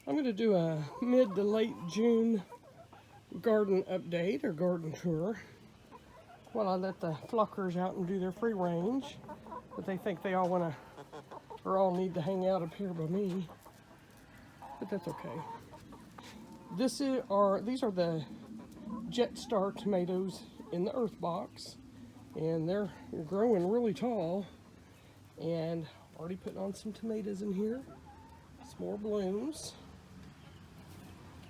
I'm going to do a mid to late June garden update or garden tour while I let the flockers out and do their free range. But they think they all want to, or all need to hang out up here by me. But that's okay. These are the Jet Star tomatoes in the earth box. And they're growing really tall. And already putting on some tomatoes in here. Some more blooms.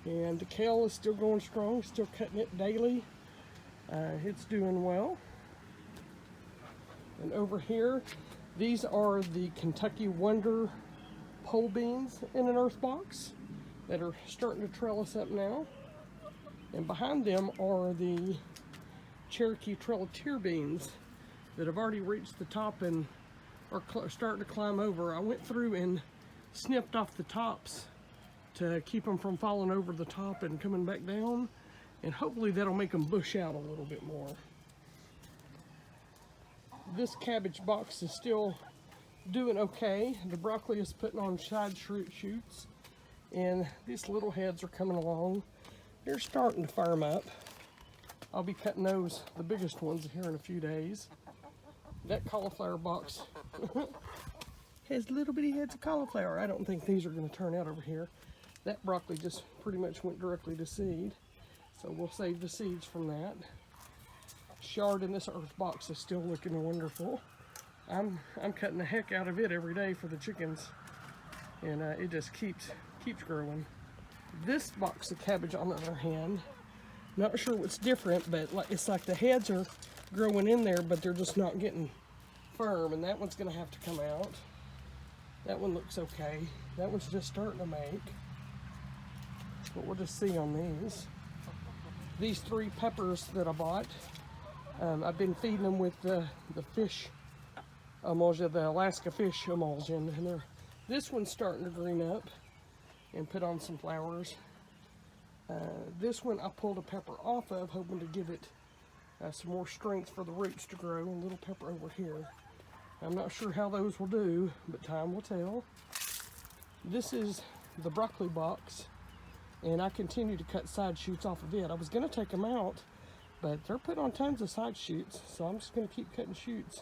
And the kale is still going strong, still cutting it daily. It's doing well. And over here, these are the Kentucky Wonder pole beans in an earth box that are starting to trellis up now. And behind them are the Cherokee Trelatier beans that have already reached the top and are starting to climb over. I went through and snipped off the tops to keep them from falling over the top and coming back down, and hopefully that'll make them bush out a little bit more. This cabbage box is still doing okay. The broccoli is putting on side shoots, and these little heads are coming along. They're starting to firm up. I'll be cutting those, the biggest ones, here in a few days. That cauliflower box has little bitty heads of cauliflower. I don't think these are going to turn out over here. That broccoli just pretty much went directly to seed, so we'll save the seeds from that. Chard in this earth box is still looking wonderful. I'm cutting the heck out of it every day for the chickens, and it just keeps growing. This box of cabbage, on the other hand, not sure what's different, but it's like the heads are growing in there, but they're just not getting firm, and that one's going to have to come out. That one looks okay. That one's just starting to make. But we'll just see on these. These 3 peppers that I bought, I've been feeding them with the fish emulsion, the Alaska fish emulsion, and this one's starting to green up and put on some flowers. This one I pulled a pepper off of, hoping to give it some more strength for the roots to grow. A little pepper over here. I'm not sure how those will do, but time will tell. This is the broccoli box, and I continue to cut side shoots off of it. I was going to take them out, but they're putting on tons of side shoots, so I'm just going to keep cutting shoots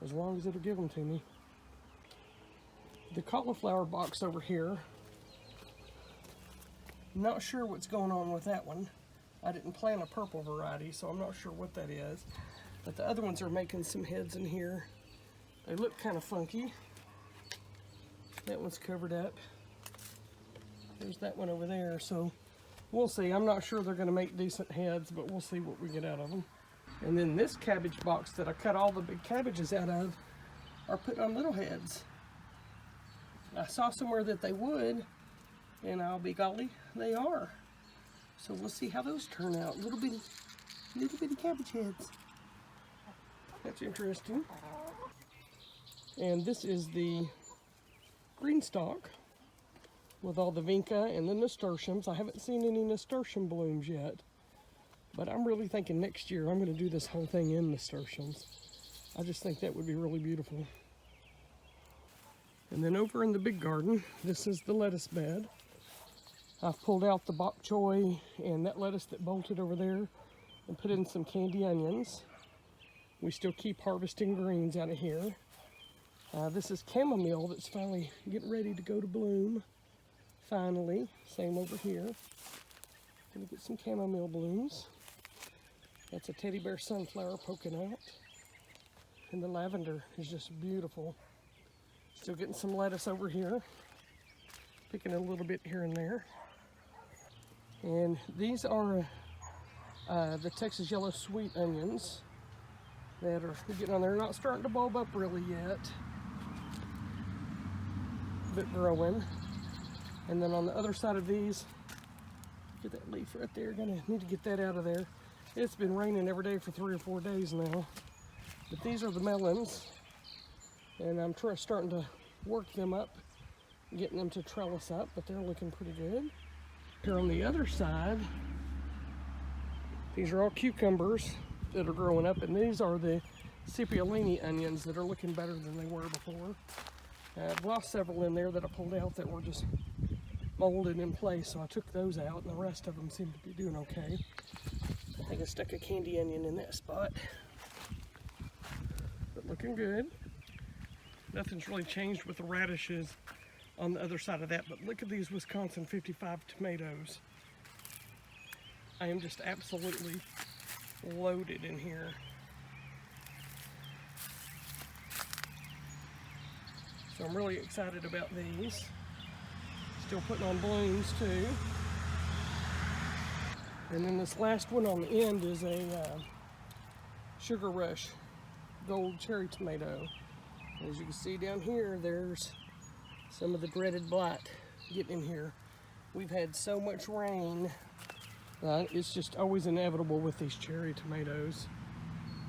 as long as it'll give them to me. The cauliflower box over here, not sure what's going on with that one. I didn't plant a purple variety, so I'm not sure what that is. But the other ones are making some heads in here. They look kind of funky. That one's covered up. There's that one over there, so we'll see. I'm not sure they're going to make decent heads, but we'll see what we get out of them. And then this cabbage box that I cut all the big cabbages out of are put on little heads. I saw somewhere that they would, and I'll be golly, they are. So we'll see how those turn out. Little bitty cabbage heads. That's interesting. And this is the green stalk with all the vinca and the nasturtiums. I haven't seen any nasturtium blooms yet, but I'm really thinking next year I'm going to do this whole thing in nasturtiums. I just think that would be really beautiful. And then over in the big garden, this is the lettuce bed. I've pulled out the bok choy and that lettuce that bolted over there and put in some candy onions. We still keep harvesting greens out of here. This is chamomile that's finally getting ready to go to bloom. Finally, same over here. Gonna get some chamomile blooms. That's a teddy bear sunflower poking out. And the lavender is just beautiful. Still getting some lettuce over here. Picking a little bit here and there. And these are the Texas yellow sweet onions that are getting on there. Not starting to bulb up really yet, but growing. And then on the other side of these, get that leaf right there. Gonna need to get that out of there. It's been raining every day for 3 or 4 days now. But these are the melons, and I'm starting to work them up, getting them to trellis up, but they're looking pretty good. Here on the other side, these are all cucumbers that are growing up, and these are the cipollini onions that are looking better than they were before. I've lost several in there that I pulled out that were just molded in place, so I took those out, and the rest of them seem to be doing okay. I think I stuck a candy onion in that spot, but looking good. Nothing's really changed with the radishes on the other side of that, but look at these Wisconsin 55 tomatoes. I am just absolutely loaded in here. So I'm really excited about these. Still putting on blooms too. And then this last one on the end is a Sugar Rush gold cherry tomato. As you can see down here, there's some of the dreaded blight getting in here. We've had so much rain. It's just always inevitable with these cherry tomatoes.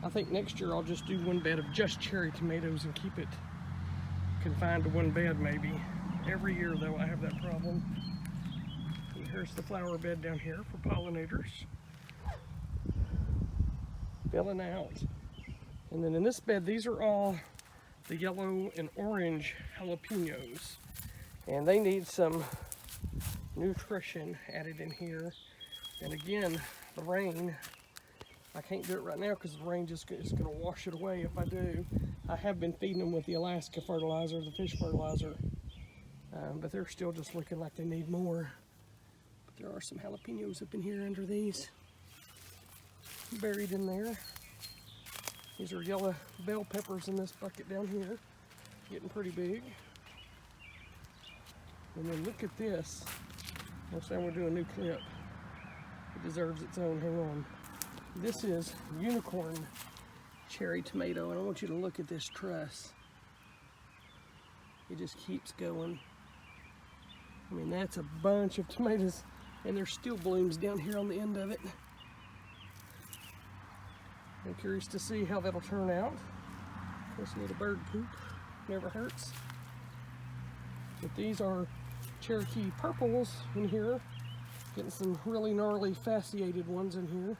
I think next year I'll just do one bed of just cherry tomatoes and keep it confined to one bed maybe. Every year though I have that problem. And here's the flower bed down here for pollinators. Filling out. And then in this bed, these are all the yellow and orange jalapenos. And they need some nutrition added in here. And again, the rain, I can't do it right now because the rain just is going to wash it away if I do. I have been feeding them with the Alaska fertilizer, the fish fertilizer, but they're still just looking like they need more. But there are some jalapenos up in here under these, buried in there. These are yellow bell peppers in this bucket down here, getting pretty big. And then look at this. Next time we'll do a new clip. It deserves its own. Hang on. This is unicorn cherry tomato, and I want you to look at this truss. It just keeps going. I mean, that's a bunch of tomatoes, and there's still blooms down here on the end of it. I'm curious to see how that'll turn out. Of course, a little bird poop never hurts. But these are Cherokee purples in here. Getting some really gnarly fasciated ones in here.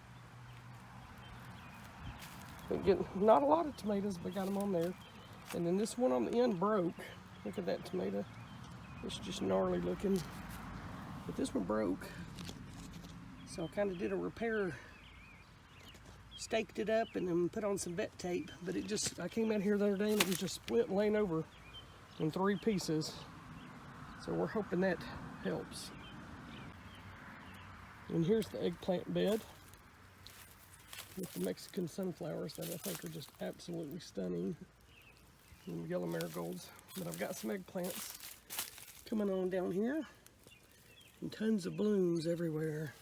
But getting not a lot of tomatoes, but got them on there. And then this one on the end broke. Look at that tomato. It's just gnarly looking. But this one broke. So I kind of did a repair. Staked it up and then put on some vet tape, but it just, I came out here the other day and it was just split and laying over in 3 pieces. So we're hoping that helps. And here's the eggplant bed with the Mexican sunflowers that I think are just absolutely stunning. And yellow marigolds. But I've got some eggplants coming on down here and tons of blooms everywhere.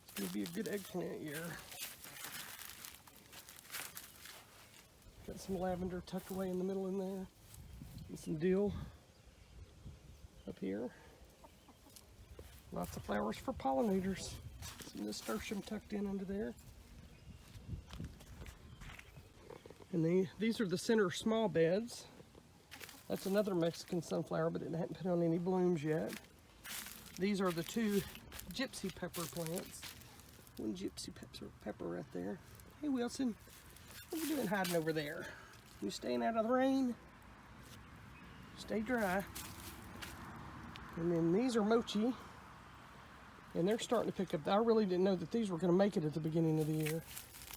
It's going to be a good eggplant year. Got some lavender tucked away in the middle in there. And some dill up here. Lots of flowers for pollinators. Some nasturtium tucked in under there. And these are the center small beds. That's another Mexican sunflower, but it hadn't put on any blooms yet. These are the 2 gypsy pepper plants. One gypsy pepper right there. Hey Wilson. What are you doing hiding over there? You staying out of the rain? Stay dry. And then these are mochi. And they're starting to pick up. I really didn't know that these were going to make it at the beginning of the year.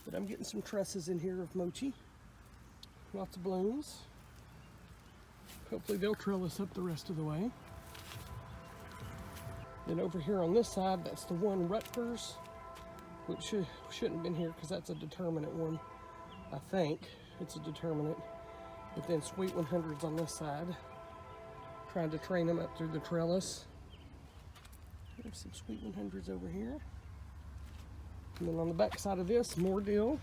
But I'm getting some trusses in here of mochi. Lots of blooms. Hopefully they'll trellis up the rest of the way. Then over here on this side, that's the one Rutgers, which shouldn't have been here because that's a determinate one. I think it's a determinate. But then Sweet 100's on this side. Trying to train them up through the trellis. There's some Sweet 100's over here. And then on the back side of this, more dill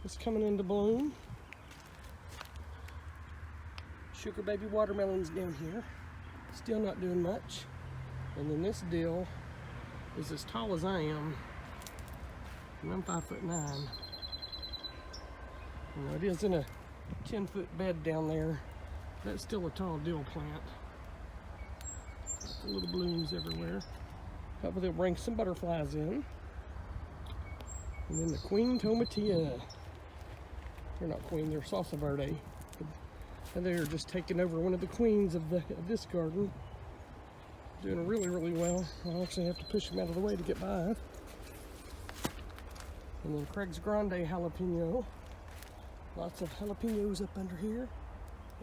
is coming into bloom. Sugar baby watermelons down here. Still not doing much. And then this dill is as tall as I am. And I'm 5'9". You know, it is in a 10-foot bed down there. That's still a tall dill plant. Little blooms everywhere. Hopefully they'll bring some butterflies in. And then the queen tomatilla. They're not queen, they're salsa verde. And they're just taking over one of the queens of this garden. Doing really, really well. I actually have to push him out of the way to get by. And then Craig's Grande jalapeno. Lots of jalapenos up under here.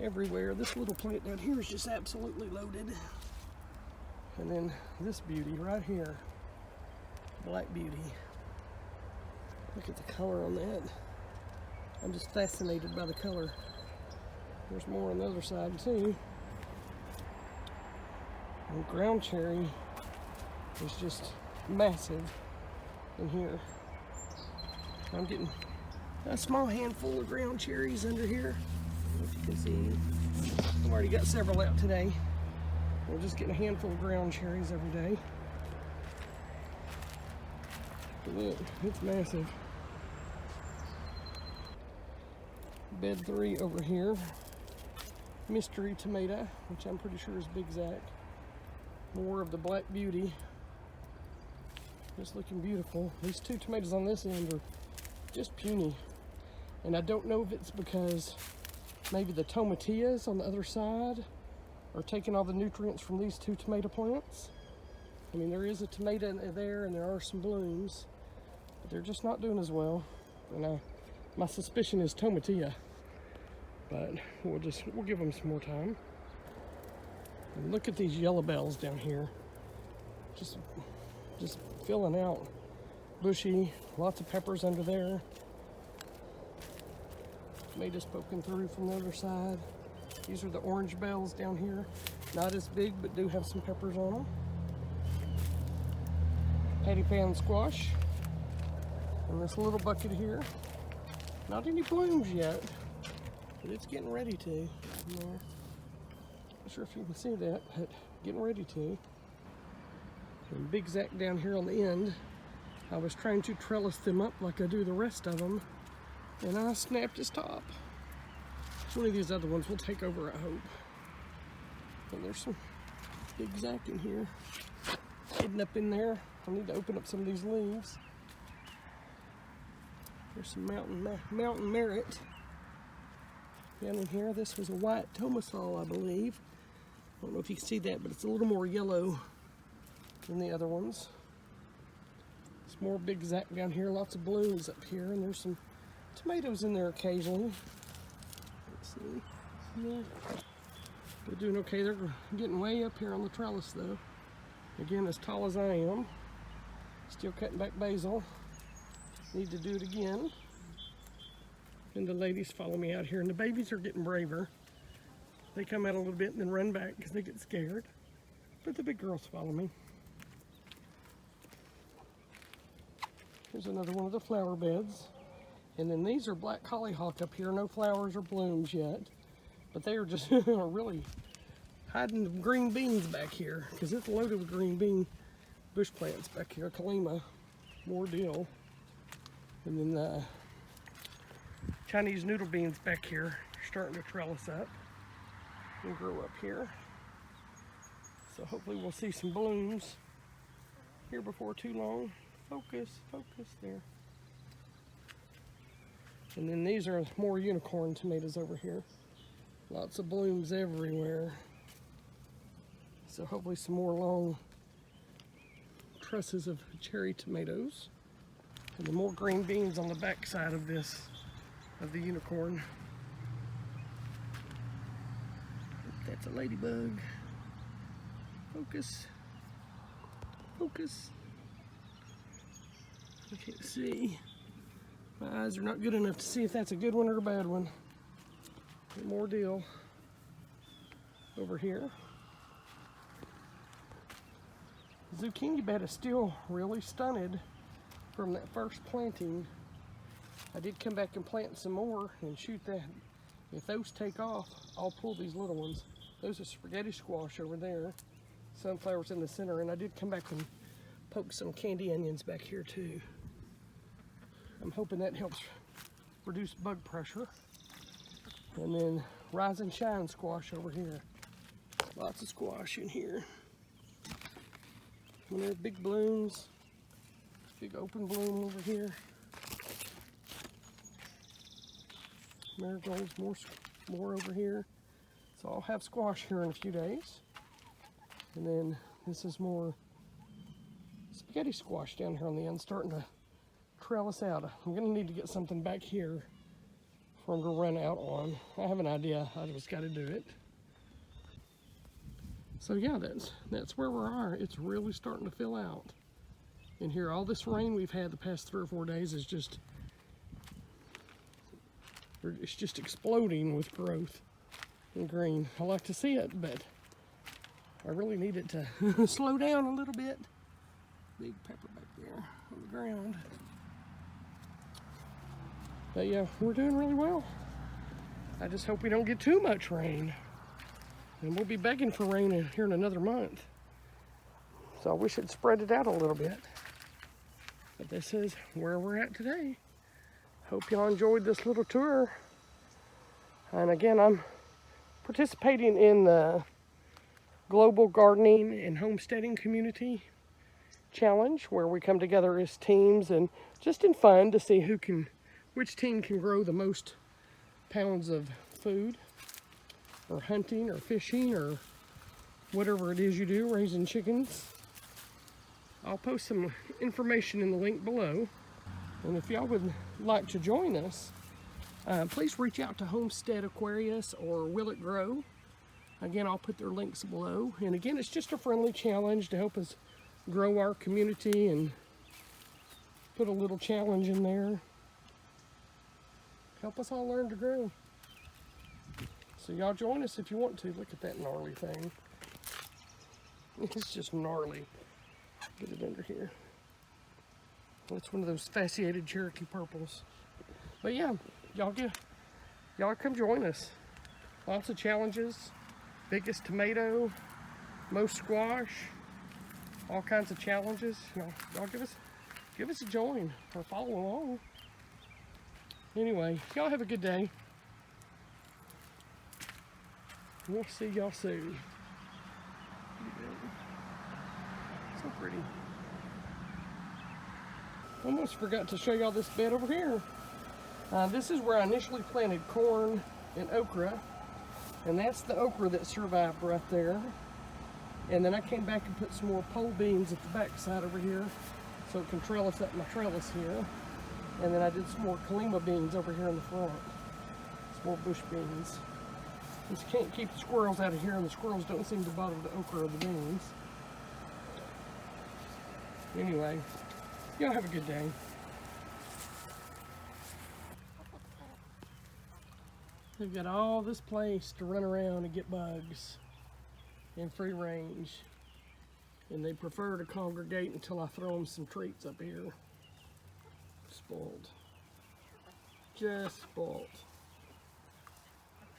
Everywhere. This little plant down here is just absolutely loaded. And then this beauty right here. Black beauty. Look at the color on that. I'm just fascinated by the color. There's more on the other side too. And ground cherry is just massive in here. I'm getting a small handful of ground cherries under here. I don't know if you can see. I've already got several out today. We're just getting a handful of ground cherries every day. Look, it's massive. Bed 3 over here. Mystery tomato, which I'm pretty sure is Big Zac. More of the black beauty. Just looking beautiful. These 2 tomatoes on this end are just puny. And I don't know if it's because maybe the tomatillas on the other side are taking all the nutrients from these 2 tomato plants. I mean, there is a tomato in there and there are some blooms, but they're just not doing as well. And my suspicion is tomatilla, but we'll give them some more time. And look at these yellow bells down here. Just filling out. Bushy, lots of peppers under there. Tomatoes poking through from the other side. These are the orange bells down here. Not as big, but do have some peppers on them. Patty pan squash. And this little bucket here. Not any blooms yet, but it's getting ready to. Not sure if you can see that, but getting ready to. And Big Zac down here on the end. I was trying to trellis them up like I do the rest of them, and I snapped his top. One of these other ones will take over, I hope. And there's some Big Zac in here, hidden up in there. I need to open up some of these leaves. There's some mountain merit down in here. This was a white tomasol, I believe. I don't know if you can see that, but it's a little more yellow than the other ones. There's more Big Zac down here, lots of blooms up here, and there's some tomatoes in there occasionally. Let's see. Yeah. They're doing okay. They're getting way up here on the trellis though. Again, as tall as I am. Still cutting back basil. Need to do it again. And the ladies follow me out here, and the babies are getting braver. They come out a little bit and then run back because they get scared. But the big girls follow me. Here's another one of the flower beds. And then these are black hollyhock up here. No flowers or blooms yet. But they are just really hiding the green beans back here because it's loaded with green bean bush plants back here. Kalima, more deal. And then the Chinese noodle beans back here are starting to trellis up and grow up here. So hopefully we'll see some blooms here before too long. Focus there. And then these are more unicorn tomatoes over here. Lots of blooms everywhere. So hopefully some more long trusses of cherry tomatoes. And then more green beans on the back side of this, of the unicorn. That's a ladybug. Focus. I can't see. My eyes are not good enough to see if that's a good one or a bad one. But more deal over here. The zucchini bed is still really stunted from that first planting. I did come back and plant some more and shoot that. If those take off, I'll pull these little ones. Those are spaghetti squash over there. Sunflowers in the center, and I did come back and poke some candy onions back here too. I'm hoping that helps reduce bug pressure. And then rise and shine squash over here. Lots of squash in here. And there are big blooms. Big open bloom over here. Marigolds, more over here. So I'll have squash here in a few days. And then This is more spaghetti squash down here on the end, starting to trellis out. I'm gonna need to get something back here for them to run out on. I have an idea, I just gotta do it. So yeah, that's where we are. It's really starting to fill out. And here, all this rain we've had the past 3 or 4 days is just, it's just exploding with growth and green. I like to see it, but I really need it to slow down a little bit. Big pepper back there on the ground. But yeah, we're doing really well. I just hope we don't get too much rain. And we'll be begging for rain here in another month. So I wish it'd spread it out a little bit. But this is where we're at today. Hope y'all enjoyed this little tour. And again, I'm participating in the Global Gardening and Homesteading Community Challenge, where we come together as teams and just in fun to see which team can grow the most pounds of food, or hunting, or fishing, or whatever it is you do, raising chickens. I'll post some information in the link below. And if y'all would like to join us, please reach out to Homestead Aquarius or Will It Grow. Again, I'll put their links below. And again, it's just a friendly challenge to help us grow our community and put a little challenge in there. Help us all learn to grow. So y'all join us if you want to. Look at that gnarly thing. It's just gnarly. Get it under here. It's one of those fasciated Cherokee purples. But yeah, y'all come join us. Lots of challenges. Biggest tomato, most squash, all kinds of challenges. Y'all give us a join or follow along. Anyway, y'all have a good day. We'll see y'all soon. So pretty. Almost forgot to show y'all this bed over here. This is where I initially planted corn and okra. And that's the okra that survived right there. And then I came back and put some more pole beans at the back side over here so it can trellis up my trellis here. And then I did some more Kalima beans over here in the front. Some more bush beans. Just can't keep the squirrels out of here, and the squirrels don't seem to bother the okra or the beans. Anyway, y'all have a good day. They've got all this place to run around and get bugs in free range. And they prefer to congregate until I throw them some treats up here. Spoiled. Just spoiled.